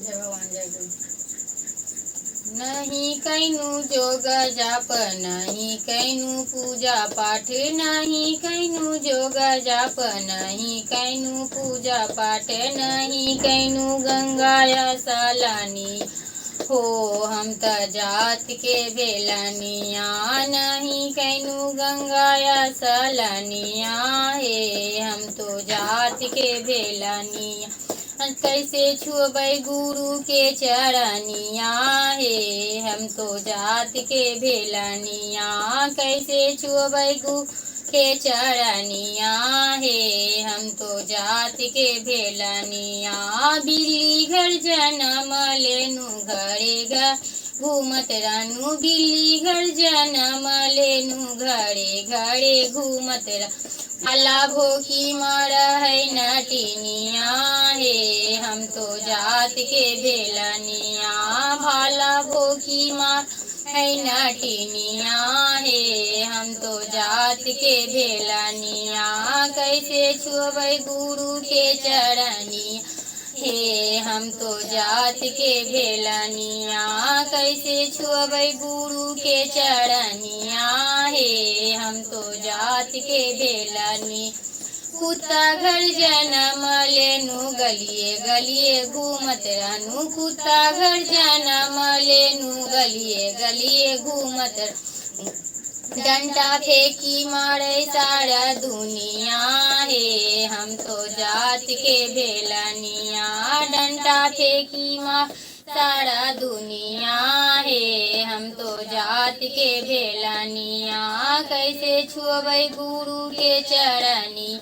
जय भगवान जय गुरु। नहीं कैनु जोग जाप, नहीं कैनु पूजा पाठ, नहीं कैनु जोग जाप, नहीं कैनु पूजा पाठ, नहीं कैनु गंगाया सालानी हो हम त जात के बेलानिया, नहीं कैनु गंगाया सालानिया हे हम तो जात के बेलानिया। कैसे छुअबै गुरु के चरनिया हे हम तो जात के भेलनिया, कैसे छुअबै गुरु के चरनिया हे हम तो जात के भेलनिया। बिल्ली घर जन्म लेनु घरे घर घूमत रहनु, बिल्ली घर जन्म लेनु घरे घरे घूमत रह, भाला भोकी मार है नटिनिया हे हम तो जात के भेलनिया, भाला भोकी मार है नटिनिया हे हम तो जात के भेलनिया। कैसे छुअबै गुरु के चरनिया हे हम तो जात के भेलनिया, कैसे छुअबै गुरु के चरनिया हे हम तो जात के भेलनी। कुत्ता घर जन्म लेनु गलिए गलिए घूमत रहनु, कुत्ता घर जन्म लेनु गलिए गलिए घूमत डंडा फेंकी मारे सारा दुनिया हे हम तो जात के भेलनिया, डंडा फेंकी मार सारा दुनिया हे हम तो जात के भेलनिया। कैसे छुअबै गुरु के चरनी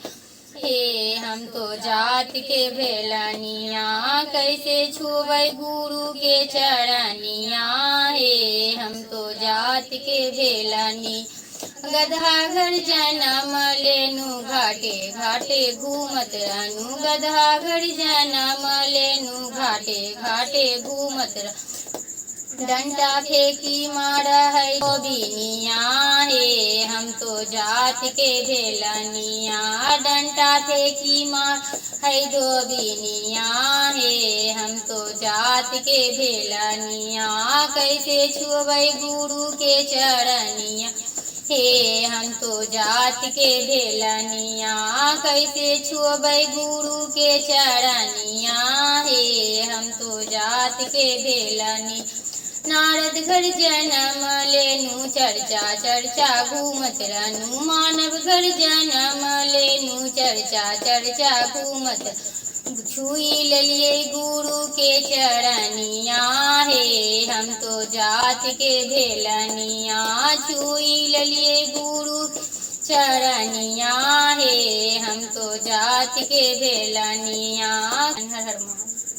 हे हम तो जात के भेलनिया, कैसे छुअबै गुरु के चरनिया हे हम तो जात के भेलनी। गधा घर जन्म लेनु घाटे घाटे घूमत रहनु, गधा घर जन्म लेनु घाटे घाटे घूमत रह, डंडा फेंकी मार है गोबिनिया हे हम तो जात के भेलनिया, डंडा फेंकी मार है गोबिनिया हे हम तो जात के भेलनिया। कैसे छुअबै गुरु के चरनिया हे हम तो जात के भेलनिया, कैसे छुअबै गुरु के चरनिया हे हम तो जात के भेलनी। नारद घर जन्म लेनु चर्चा चर्चा घूमत रहनु, मानव घर जन्म लेनु चर्चा चर्चा घूमत, छुई लेलिए गुरु के चरनिया हे हम तो जात के भेलनिया, छुई लेलिए गुरु चरनिया हे हम तो जात के भेलनिया। हर हर महादेव।